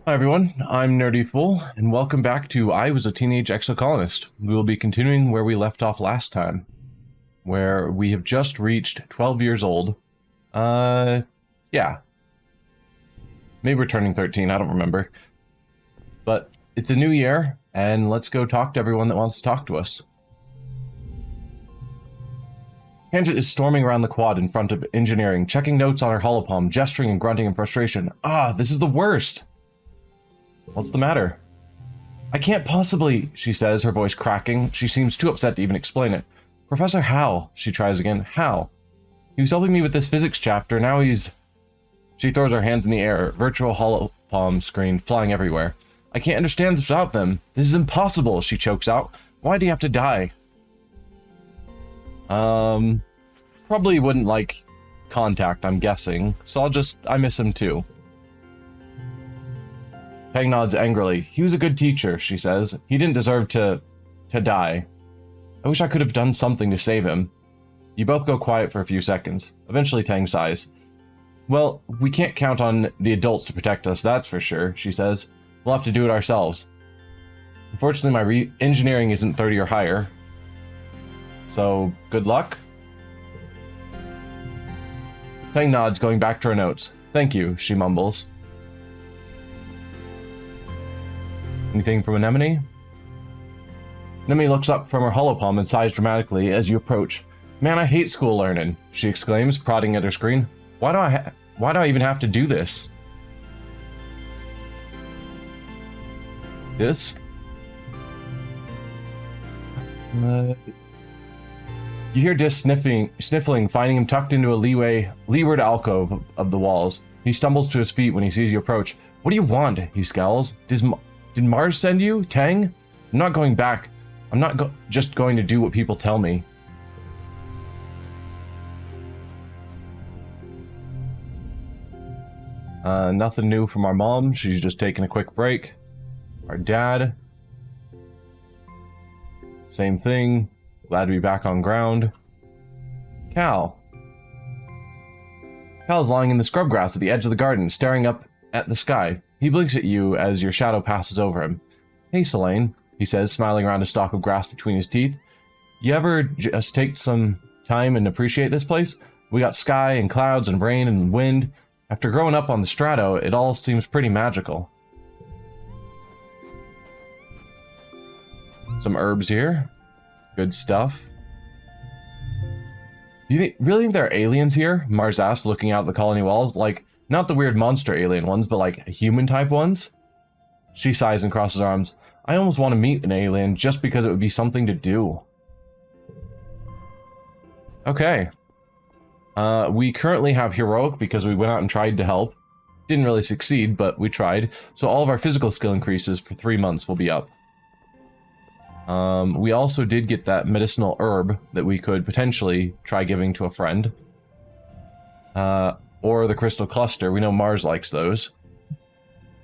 Hi everyone, I'm Nerdy Fool, and welcome back to I Was a Teenage Exocolonist. We will be continuing where we left off last time, where we have just reached 12 years old. Yeah. Maybe we're turning 13, I don't remember. But it's a new year, and let's go talk to everyone that wants to talk to us. Tangent is storming around the quad in front of engineering, checking notes on her holopalm, gesturing and grunting in frustration. This is the worst! What's the matter? I can't possibly, she says, her voice cracking. She seems too upset to even explain it. Professor Hal, she tries again. Hal. He was helping me with this physics chapter, now he's... She throws her hands in the air, virtual holopalm screen flying everywhere. I can't understand this without them. This is impossible, she chokes out. Why do you have to die? Probably wouldn't like contact, I'm guessing. So I miss him too. Peg nods angrily. He was a good teacher, she says. He didn't deserve to die. I wish I could have done something to save him. You both go quiet for a few seconds. Eventually Tang sighs. Well, we can't count on the adults to protect us, that's for sure, she says. We'll have to do it ourselves. Unfortunately, my engineering isn't 30 or higher. So, good luck? Tang nods, going back to her notes. Thank you, she mumbles. Anything from Anemone? Anemone looks up from her holopalm and sighs dramatically as you approach. Man, I hate school learning, she exclaims, prodding at her screen. Why do I even have to do this? This? You hear Dis sniffling, finding him tucked into a leeward alcove of the walls. He stumbles to his feet when he sees you approach. What do you want? He scowls. Did Mars send you, Tang? I'm not going back. I'm not just going to do what people tell me. Nothing new from our mom. She's just taking a quick break. Our dad. Same thing. Glad to be back on ground. Cal. Cal's lying in the scrub grass at the edge of the garden, staring up at the sky. He blinks at you as your shadow passes over him. Hey, Selene, he says, smiling around a stalk of grass between his teeth. You ever just take some time and appreciate this place? We got sky and clouds and rain and wind. After growing up on the Strato, it all seems pretty magical. Some herbs here. Good stuff. Do you really think there are aliens here? Mars asked, looking out the colony walls. Like, not the weird monster alien ones, but like human-type ones? She sighs and crosses her arms. I almost want to meet an alien just because it would be something to do. Okay. We currently have Heroic because we went out and tried to help. Didn't really succeed, but we tried. So all of our physical skill increases for 3 months will be up. We also did get that medicinal herb that we could potentially try giving to a friend. Or the crystal cluster. We know Mars likes those.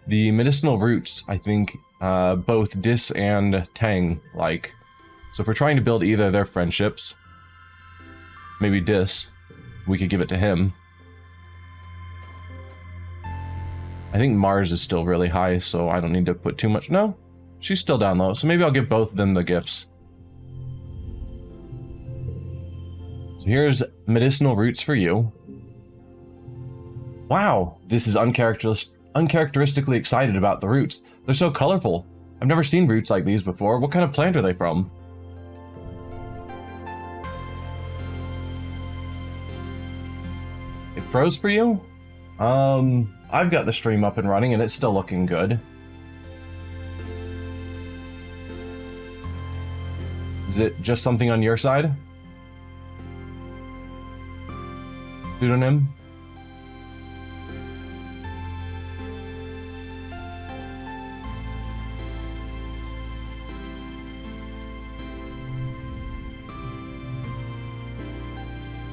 The medicinal roots, I think, both Dis and Tang like. So if we're trying to build either of their friendships, maybe Dis, we could give it to him. I think Mars is still really high, so I don't need to put too much. No, she's still down low, so maybe I'll give both of them the gifts. So here's medicinal roots for you. Wow, this is uncharacteristically excited about the roots. They're so colorful. I've never seen roots like these before. What kind of plant are they from? It froze for you? I've got the stream up and running and it's still looking good. Is it just something on your side? Pseudonym?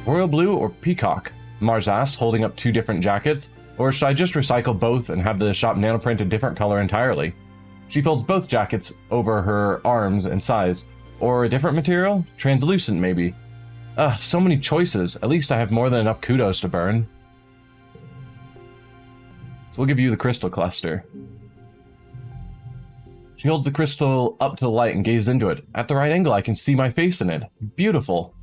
Royal blue or peacock? Mars asked, holding up 2 different jackets. Or should I just recycle both and have the shop nanoprint a different color entirely? She folds both jackets over her arms and sighs. Or a different material? Translucent, maybe. Ugh, so many choices. At least I have more than enough kudos to burn. So we'll give you the crystal cluster. She holds the crystal up to the light and gazes into it. At the right angle, I can see my face in it. Beautiful.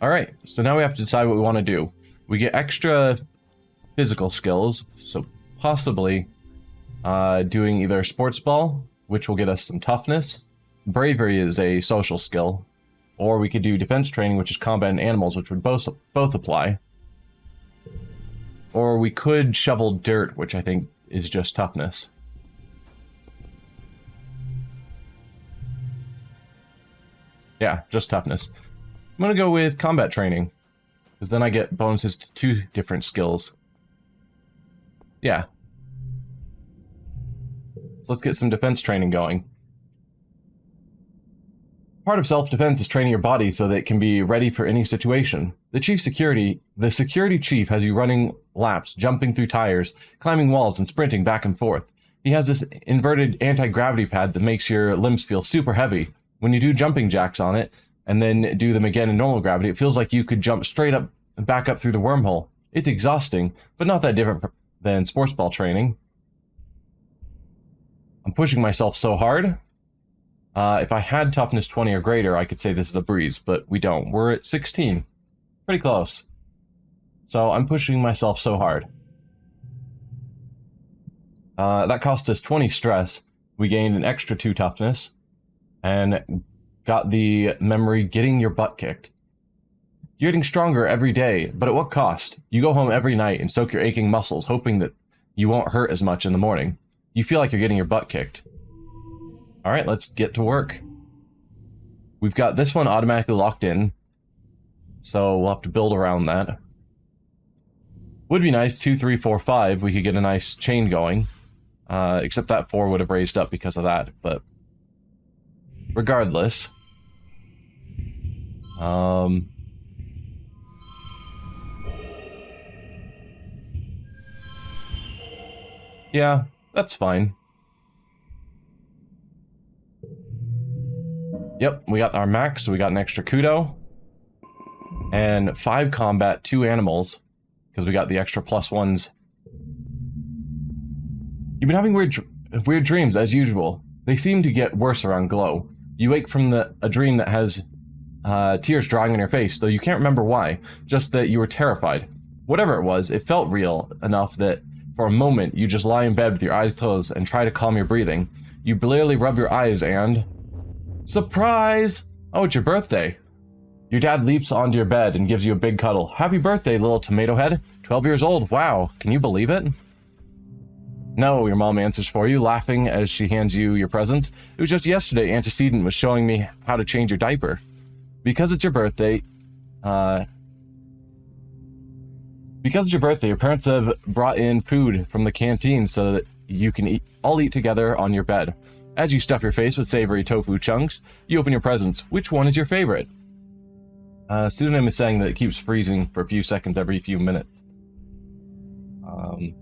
Alright, so now we have to decide what we want to do. We get extra physical skills, so possibly doing either sports ball, which will get us some toughness. Bravery is a social skill. Or we could do defense training, which is combat and animals, which would both apply. Or we could shovel dirt, which I think is just toughness. Yeah, just toughness. I'm going to go with combat training, because then I get bonuses to 2 different skills. Yeah. So let's get some defense training going. Part of self-defense is training your body so that it can be ready for any situation. The security chief has you running laps, jumping through tires, climbing walls, and sprinting back and forth. He has this inverted anti-gravity pad that makes your limbs feel super heavy. When you do jumping jacks on it, and then do them again in normal gravity, it feels like you could jump straight up and back up through the wormhole. It's exhausting, but not that different than sports ball training. I'm pushing myself so hard. If I had toughness 20 or greater, I could say this is a breeze, but we don't. We're at 16. Pretty close. So I'm pushing myself so hard. That cost us 20 stress. We gained an extra 2 toughness. And got the memory getting your butt kicked. You're getting stronger every day, but at what cost? You go home every night and soak your aching muscles, hoping that you won't hurt as much in the morning. You feel like you're getting your butt kicked. Alright, let's get to work. We've got this one automatically locked in, so we'll have to build around that. Would be nice, 2, 3, 4, 5, we could get a nice chain going. Except that 4 would have raised up because of that, but regardless. Yeah, that's fine. Yep, we got our max, so we got an extra kudo. And 5 combat, 2 animals, because we got the extra +1s. You've been having weird dreams, as usual. They seem to get worse around glow. You wake from a dream that has tears drying on your face, though you can't remember why, just that you were terrified. Whatever it was, it felt real enough that for a moment you just lie in bed with your eyes closed and try to calm your breathing. You barely rub your eyes and... Surprise! Oh, it's your birthday. Your dad leaps onto your bed and gives you a big cuddle. Happy birthday, little tomato head. 12 years old. Wow, can you believe it? No, your mom answers for you, laughing as she hands you your presents. It was just yesterday Antecedent was showing me how to change your diaper. Because it's your birthday, your parents have brought in food from the canteen so that you can all eat together on your bed. As you stuff your face with savory tofu chunks, you open your presents. Which one is your favorite? Pseudonym is saying that it keeps freezing for a few seconds every few minutes. I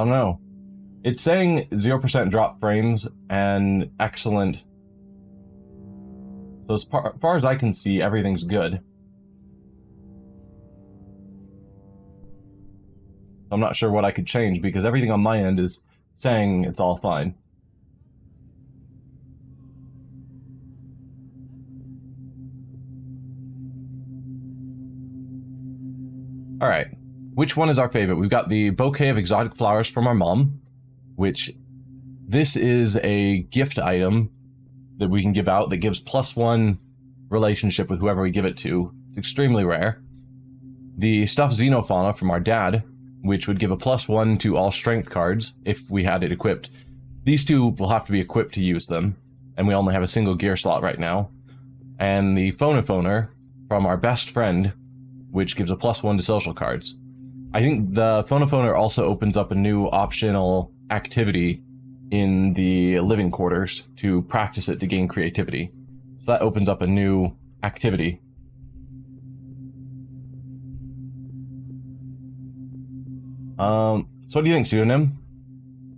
don't know. It's saying 0% drop frames and excellent. So as far as I can see, everything's good. I'm not sure what I could change because everything on my end is saying it's all fine. Alright, which one is our favorite? We've got the bouquet of exotic flowers from our mom, which this is a gift item that we can give out that gives +1 relationship with whoever we give it to. It's extremely rare. The stuffed xenofauna from our dad, which would give a +1 to all strength cards if we had it equipped. These 2 will have to be equipped to use them, and we only have a single gear slot right now. And the phonophoner from our best friend, which gives a +1 to social cards. I think the phonophoner also opens up a new optional activity in the living quarters to practice it to gain creativity. So that opens up a new activity. So what do you think, Pseudonym?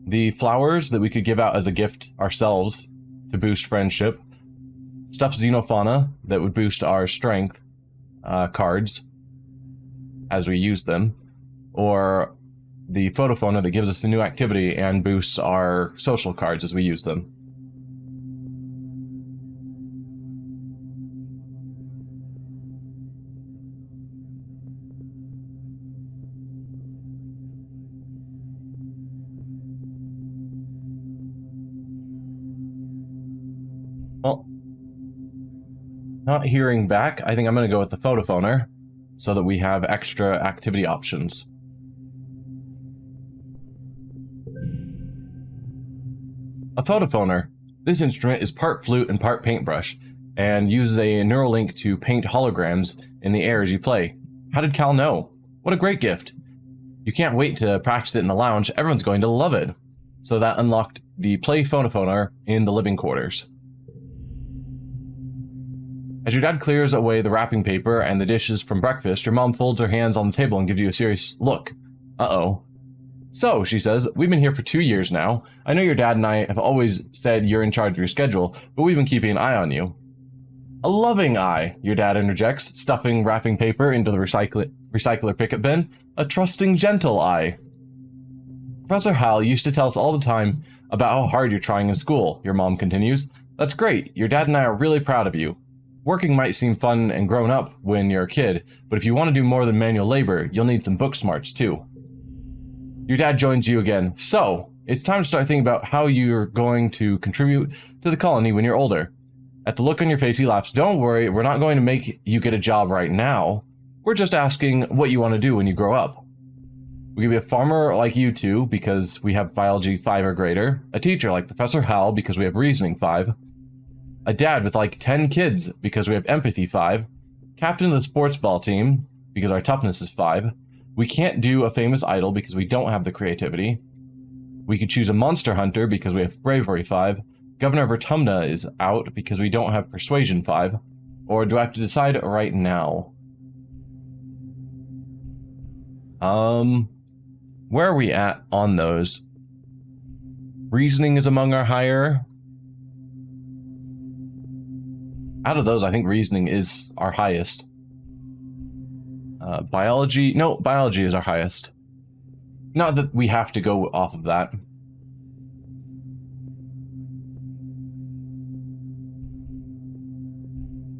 The flowers that we could give out as a gift ourselves to boost friendship. Stuffed xenofauna that would boost our strength cards. as we use them, or the photophoner that gives us the new activity and boosts our social cards as we use them. Well, not hearing back, I think I'm going to go with the photophoner so that we have extra activity options. A photophoner. This instrument is part flute and part paintbrush, and uses a neural link to paint holograms in the air as you play. How did Cal know? What a great gift. You can't wait to practice it in the lounge. Everyone's going to love it. So that unlocked the play photophoner in the living quarters. As your dad clears away the wrapping paper and the dishes from breakfast, your mom folds her hands on the table and gives you a serious look. Uh-oh. So, she says, we've been here for 2 years now. I know your dad and I have always said you're in charge of your schedule, but we've been keeping an eye on you. A loving eye, your dad interjects, stuffing wrapping paper into the recycler pickup bin. A trusting, gentle eye. Professor Hal used to tell us all the time about how hard you're trying in school, your mom continues. That's great. Your dad and I are really proud of you. Working might seem fun and grown up when you're a kid, but if you want to do more than manual labor, you'll need some book smarts too. Your dad joins you again. So, it's time to start thinking about how you're going to contribute to the colony when you're older. At the look on your face, he laughs. Don't worry, we're not going to make you get a job right now. We're just asking what you want to do when you grow up. We could be a farmer like you two because we have biology 5 or greater, a teacher like Professor Hal because we have reasoning 5, a dad with like 10 kids because we have empathy 5, captain of the sports ball team because our toughness is 5. We can't do a famous idol because we don't have the creativity. We could choose a monster hunter because we have bravery 5. Governor of Rotunda is out because we don't have persuasion 5. Or do I have to decide right now? Where are we at on those? Reasoning is among our higher. Out of those, I think reasoning is our highest. Biology, no, biology is our highest. Not that we have to go off of that.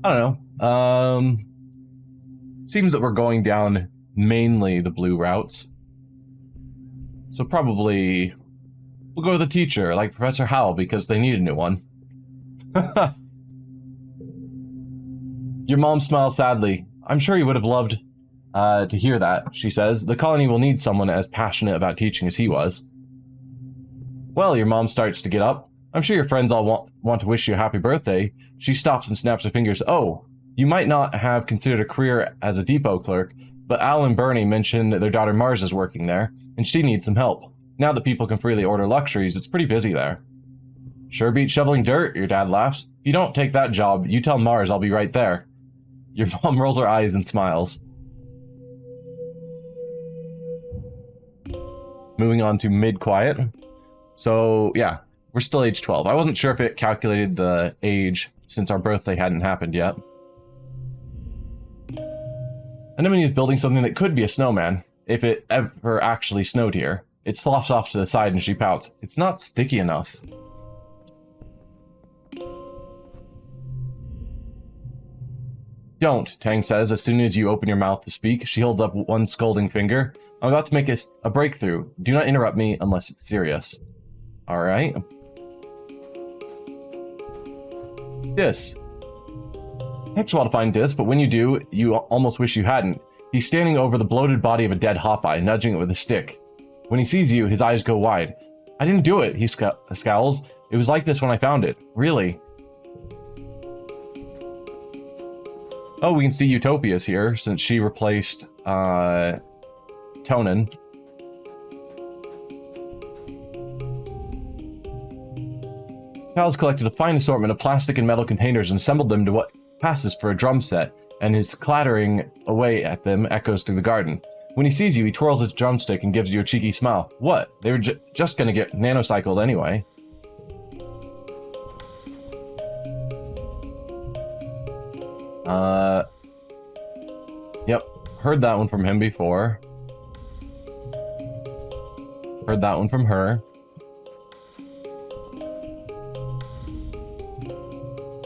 I don't know. Seems that we're going down mainly the blue routes. So probably we'll go with the teacher, like Professor Howell, because they need a new one. Your mom smiles sadly. I'm sure you would have loved to hear that, she says. The colony will need someone as passionate about teaching as he was. Well, your mom starts to get up. I'm sure your friends all want to wish you a happy birthday. She stops and snaps her fingers. Oh, you might not have considered a career as a depot clerk, but Al and Bernie mentioned that their daughter Mars is working there, and she needs some help. Now that people can freely order luxuries, it's pretty busy there. Sure beats shoveling dirt, your dad laughs. If you don't take that job, you tell Mars I'll be right there. Your mom rolls her eyes and smiles. Moving on to mid-quiet. So, yeah, we're still age 12. I wasn't sure if it calculated the age since our birthday hadn't happened yet. Anemone is building something that could be a snowman, if it ever actually snowed here. It sloughs off to the side and she pouts. It's not sticky enough. Don't, Tang says as soon as you open your mouth to speak. She holds up one scolding finger. I'm about to make a breakthrough. Do not interrupt me unless it's serious. Alright. Dis. Takes a while to find Dis, but when you do, you almost wish you hadn't. He's standing over the bloated body of a dead Hopeye, nudging it with a stick. When he sees you, his eyes go wide. I didn't do it, he scowls. It was like this when I found it. Really? Oh, we can see Utopia's here, since she replaced, Tonin. Cal's collected a fine assortment of plastic and metal containers and assembled them to what passes for a drum set, and his clattering away at them echoes through the garden. When he sees you, he twirls his drumstick and gives you a cheeky smile. What? They were just gonna get nanocycled anyway. Yep. Heard that one from him before. Heard that one from her.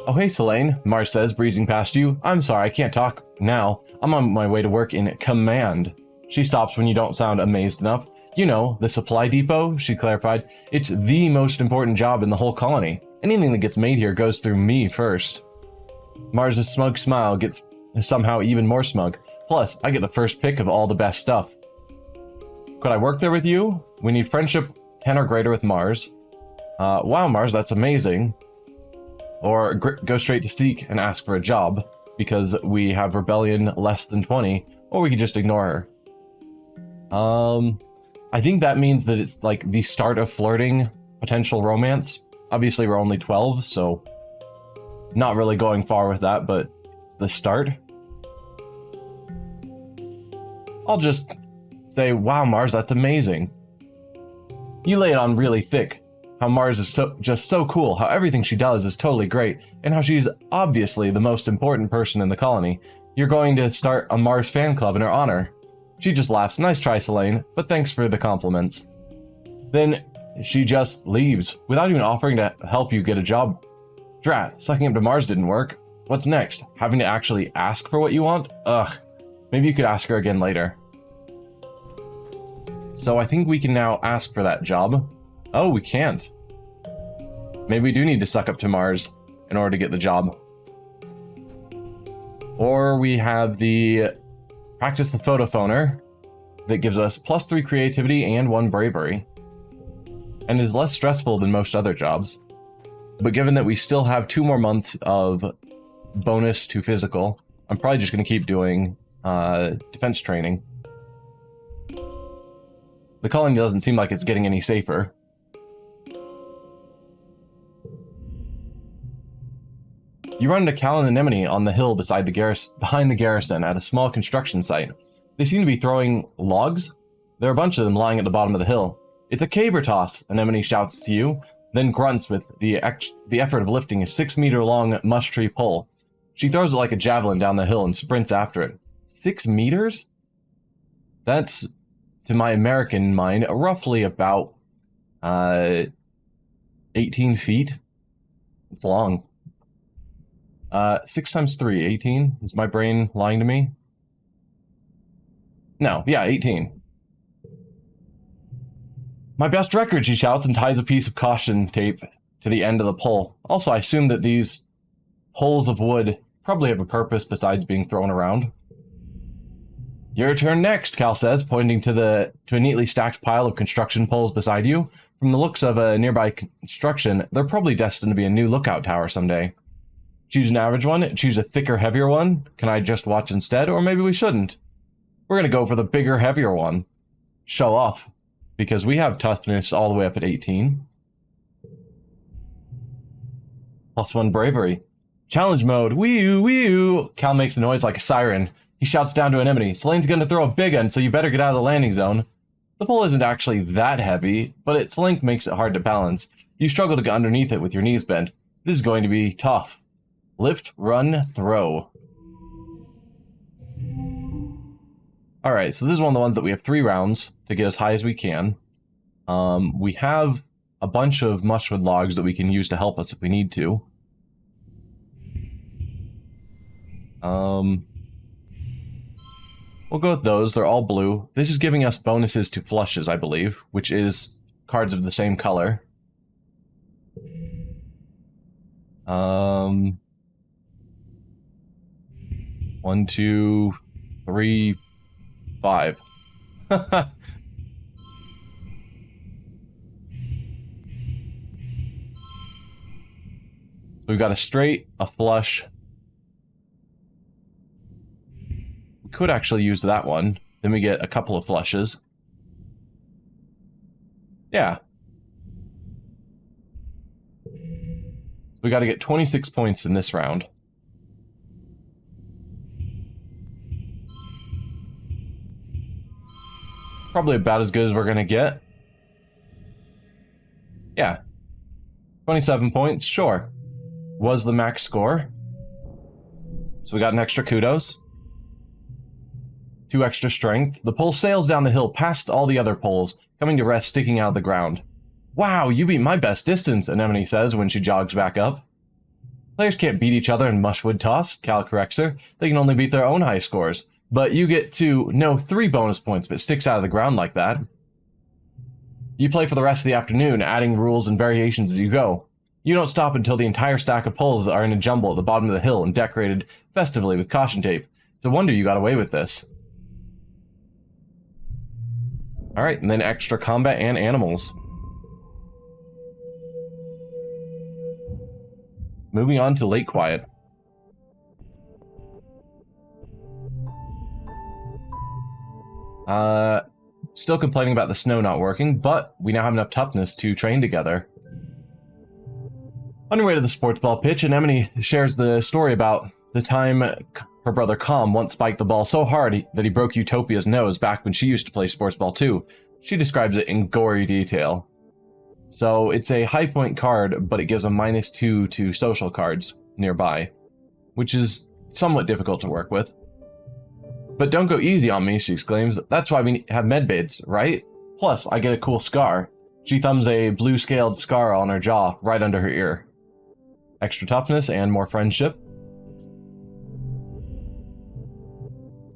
Oh, hey, Selene, Mars says, breezing past you. I'm sorry, I can't talk now. I'm on my way to work in command. She stops when you don't sound amazed enough. You know, the supply depot, she clarified. It's the most important job in the whole colony. Anything that gets made here goes through me first. Mars' smug smile gets somehow even more smug. Plus, I get the first pick of all the best stuff. Could I work there with you? We need friendship 10 or greater with Mars. Wow, Mars, that's amazing. Or go straight to Seek and ask for a job, because we have rebellion less than 20, or we could just ignore her. I think that means that it's like the start of flirting, potential romance. Obviously, we're only 12, so not really going far with that, but it's the start. I'll just say, wow, Mars, that's amazing. You lay it on really thick. How Mars is just so cool, how everything she does is totally great, and how she's obviously the most important person in the colony. You're going to start a Mars fan club in her honor. She just laughs. Nice try, Selene, but thanks for the compliments. Then she just leaves, without even offering to help you get a job. Drat, sucking up to Mars didn't work. What's next? Having to actually ask for what you want? Ugh. Maybe you could ask her again later. So I think we can now ask for that job. Oh, we can't. Maybe we do need to suck up to Mars in order to get the job. Or we have the practice the photophoner that gives us +3 creativity and 1 bravery. And is less stressful than most other jobs. But given that we still have 2 more months of bonus to physical, I'm probably just going to keep doing defense training. The colony doesn't seem like it's getting any safer. You run into Cal and Anemone on the hill behind the garrison at a small construction site. They seem to be throwing logs. There are a bunch of them lying at the bottom of the hill. It's a caber toss, Anemone shouts to you, then grunts with the effort of lifting a 6-meter-long mush tree pole. She throws it like a javelin down the hill and sprints after it. 6 meters? That's, to my American mind, roughly about 18 feet. It's long. 6 times 3, 18? Is my brain lying to me? No, yeah, 18. My best record, she shouts and ties a piece of caution tape to the end of the pole. Also, I assume that these poles of wood probably have a purpose besides being thrown around. Your turn next, Cal says, pointing to a neatly stacked pile of construction poles beside you. From the looks of a nearby construction, they're probably destined to be a new lookout tower someday. Choose an average one, choose a thicker, heavier one. Can I just watch instead? Or maybe we shouldn't. We're going to go for the bigger, heavier one. Show off. Because we have toughness all the way up at 18. +1 bravery. Challenge mode. Wee-oo, wee-oo. Cal makes a noise like a siren. He shouts down to Anemone. Selene's going to throw a big one, so you better get out of the landing zone. The pole isn't actually that heavy, but its length makes it hard to balance. You struggle to get underneath it with your knees bent. This is going to be tough. Lift, run, throw. Alright, so this is one of the ones that we have 3 rounds to get as high as we can. We have a bunch of mushwood logs that we can use to help us if we need to. We'll go with those. They're all blue. This is giving us bonuses to flushes, I believe, which is cards of the same color. 1, 2, 3, 5. So we've got a straight, a flush. We could actually use that one. Then we get a couple of flushes. Yeah. We got to get 26 points in this round. Probably about as good as we're going to get. Yeah. 27 points, sure. Was the max score. So we got an extra kudos. 2 extra strength. The pole sails down the hill past all the other poles, coming to rest sticking out of the ground. Wow, you beat my best distance, Anemone says when she jogs back up. Players can't beat each other in mushwood toss, Cal corrects her. They can only beat their own high scores. But you get to know 3 bonus points if it sticks out of the ground like that. You play for the rest of the afternoon, adding rules and variations as you go. You don't stop until the entire stack of poles are in a jumble at the bottom of the hill and decorated festively with caution tape. It's a wonder you got away with this. Alright, and then extra combat and animals. Moving on to Lake Quiet. Still complaining about the snow not working, but we now have enough toughness to train together. On your way to the sports ball pitch, Anemone shares the story about the time her brother Calm once spiked the ball so hard that he broke Utopia's nose back when she used to play sports ball too. She describes it in gory detail. So it's a high point card, but it gives a -2 to social cards nearby, which is somewhat difficult to work with. But don't go easy on me, she exclaims. That's why we have medbaids, right? Plus, I get a cool scar. She thumbs a blue-scaled scar on her jaw, right under her ear. Extra toughness and more friendship.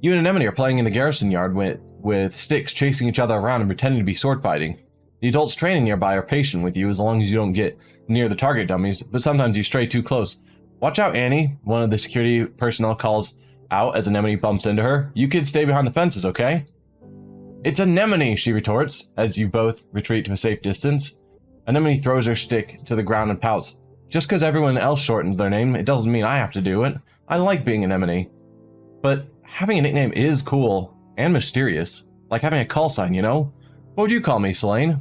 You and Anemone are playing in the garrison yard with sticks chasing each other around and pretending to be sword fighting. The adults training nearby are patient with you as long as you don't get near the target dummies, but sometimes you stray too close. Watch out, Annie, one of the security personnel calls out as Anemone bumps into her. You kids stay behind the fences, okay? It's Anemone, she retorts, as you both retreat to a safe distance. Anemone throws her stick to the ground and pouts. Just because everyone else shortens their name, it doesn't mean I have to do it. I like being Anemone. But having a nickname is cool and mysterious. Like having a call sign, you know? What would you call me, Selene?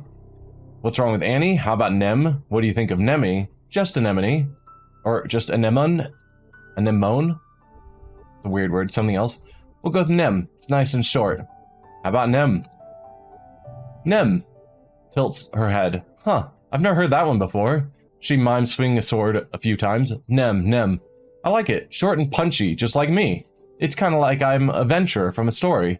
What's wrong with Annie? How about Nem? What do you think of Nemi? Just Anemone? Or just Anemone? Anemone? It's a weird word, something else. We'll go with Nem. It's nice and short. How about Nem? Nem. Tilts her head. Huh, I've never heard that one before. She mimes swinging a sword a few times. Nem, Nem. I like it. Short and punchy, just like me. It's kind of like I'm a venturer from a story.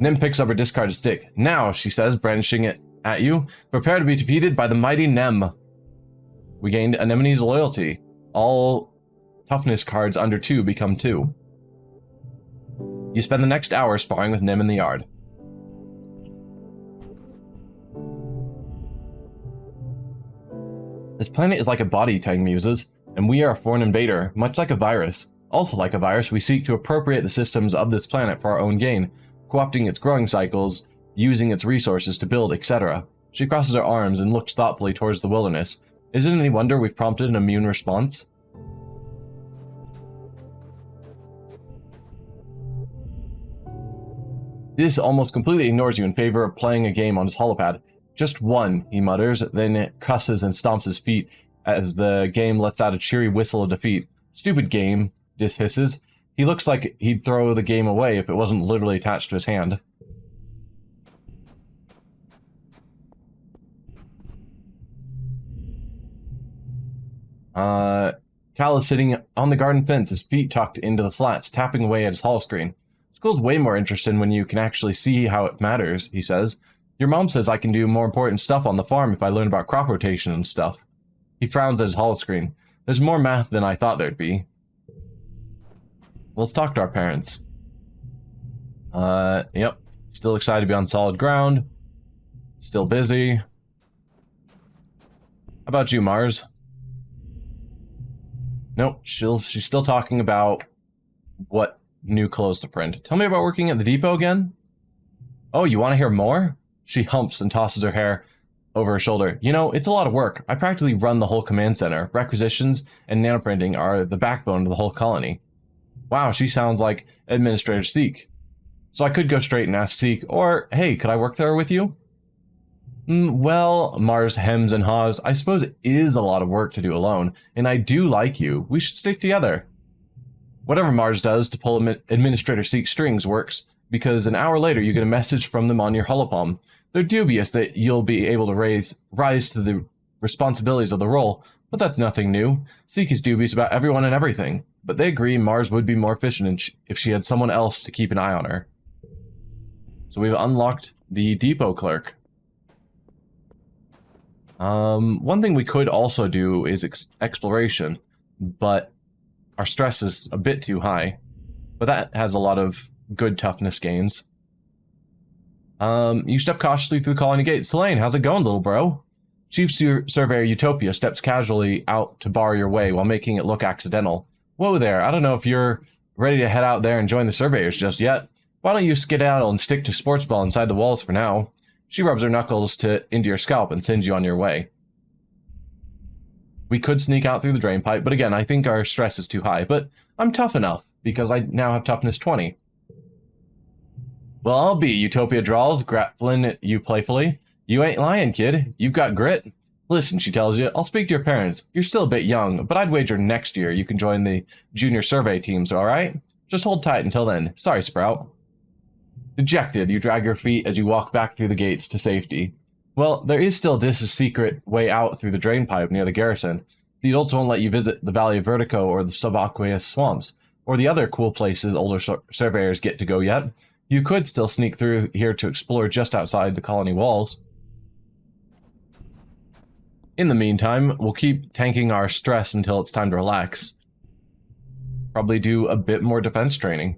Nem picks up her discarded stick. Now, she says, brandishing it at you, prepare to be defeated by the mighty Nem. We gained Anemone's loyalty. All toughness cards under 2 become 2. You spend the next hour sparring with Nem in the yard. This planet is like a body, Tang muses, and we are a foreign invader, much like a virus. Also like a virus, we seek to appropriate the systems of this planet for our own gain, co-opting its growing cycles, using its resources to build, etc. She crosses her arms and looks thoughtfully towards the wilderness. Isn't it any wonder we've prompted an immune response? This almost completely ignores you in favor of playing a game on his holopad. Just one, he mutters, then cusses and stomps his feet as the game lets out a cheery whistle of defeat. Stupid game, Dis hisses. He looks like he'd throw the game away if it wasn't literally attached to his hand. Cal is sitting on the garden fence, his feet tucked into the slats, tapping away at his holo screen. School's way more interesting when you can actually see how it matters, he says. Your mom says I can do more important stuff on the farm if I learn about crop rotation and stuff. He frowns at his holo screen. There's more math than I thought there'd be. Let's talk to our parents. Yep. Still excited to be on solid ground. Still busy. How about you, Mars? Nope, she's still talking about what new clothes to print. Tell me about working at the depot again? Oh, you want to hear more? She humps and tosses her hair over her shoulder. You know, it's a lot of work. I practically run the whole command center. Requisitions and nanoprinting are the backbone of the whole colony. Wow, she sounds like Administrator Seek. So I could go straight and ask Seek, or, hey, could I work there with you? Well, Mars hems and haws. I suppose it is a lot of work to do alone, and I do like you. We should stick together. Whatever Mars does to pull Administrator Seek's strings works, because an hour later you get a message from them on your holopalm. They're dubious that you'll be able to rise to the responsibilities of the role, but that's nothing new. Seek is dubious about everyone and everything. but they agree Mars would be more efficient if she had someone else to keep an eye on her. So we've unlocked the depot clerk. One thing we could also do is exploration, but our stress is a bit too high. But that has a lot of good toughness gains. You step cautiously through the colony gate. Selene, how's it going, little bro? Chief Surveyor Utopia steps casually out to bar your way while making it look accidental. Whoa there, I don't know if you're ready to head out there and join the surveyors just yet. Why don't you skedaddle and stick to sports ball inside the walls for now? She rubs her knuckles into your scalp and sends you on your way. We could sneak out through the drain pipe, but again, I think our stress is too high. But I'm tough enough, because I now have toughness 20. Well, I'll be, Utopia drawls, grappling at you playfully. You ain't lying, kid. You've got grit. Listen, she tells you, I'll speak to your parents. You're still a bit young, but I'd wager next year you can join the junior survey teams, alright? Just hold tight until then. Sorry, Sprout. Dejected, you drag your feet as you walk back through the gates to safety. Well, there is still this secret way out through the drain pipe near the garrison. The adults won't let you visit the Valley of Vertigo or the subaqueous swamps, or the other cool places older surveyors get to go yet. You could still sneak through here to explore just outside the colony walls. In the meantime, we'll keep tanking our stress until it's time to relax. Probably do a bit more defense training.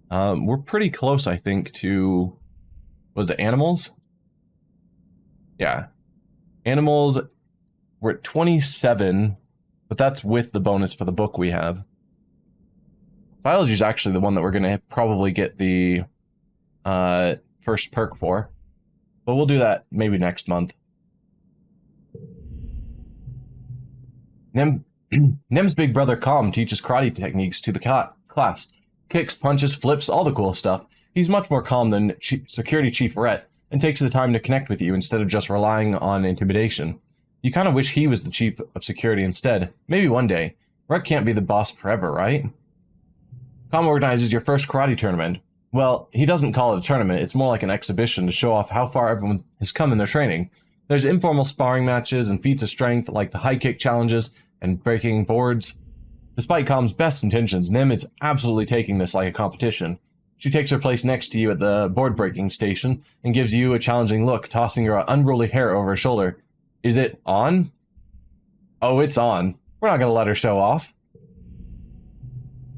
We're pretty close, I think, to... Was it animals? Yeah. Animals, we're at 27, but that's with the bonus for the book we have. Biology is actually the one that we're going to probably get the first perk for. But we'll do that maybe next month. Nem's big brother Calm teaches karate techniques to the class. Kicks, punches, flips, all the cool stuff. He's much more calm than Security Chief Rhett, and takes the time to connect with you instead of just relying on intimidation. You kind of wish he was the chief of security instead. Maybe one day. Rhett can't be the boss forever, right? Calm organizes your first karate tournament. Well, he doesn't call it a tournament, it's more like an exhibition to show off how far everyone has come in their training. There's informal sparring matches and feats of strength like the high kick challenges and breaking boards. Despite Calm's best intentions, Nim is absolutely taking this like a competition. She takes her place next to you at the board breaking station and gives you a challenging look, tossing her unruly hair over her shoulder. Is it on? Oh, it's on. We're not going to let her show off.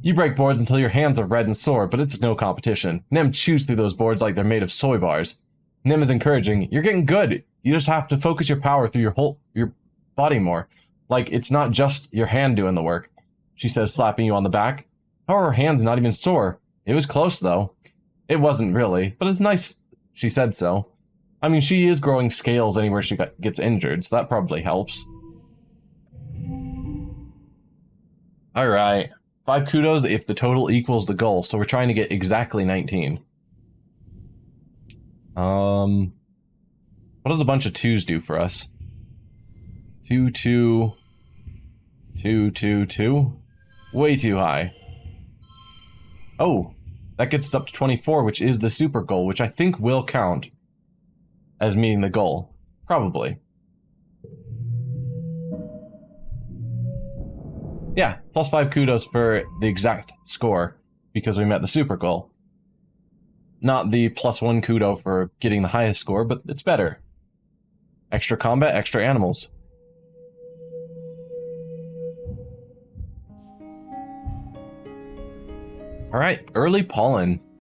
You break boards until your hands are red and sore, but it's no competition. Nim chews through those boards like they're made of soy bars. Nim is encouraging. You're getting good. You just have to focus your power through your body more. Like, it's not just your hand doing the work, she says, slapping you on the back. How are her hands not even sore? It was close, though. It wasn't really, but it's nice she said so. I mean, she is growing scales anywhere she gets injured, so that probably helps. Alright. 5 kudos if the total equals the goal, so we're trying to get exactly 19. What does a bunch of 2s do for us? 2, 2, 2, 2, 2. Way too high. Oh, that gets us up to 24, which is the super goal, which I think will count as meeting the goal. Probably. Yeah, plus 5 kudos for the exact score, because we met the super goal. Not the plus 1 kudo for getting the highest score, but it's better. Extra combat, extra animals. Alright, early pollen.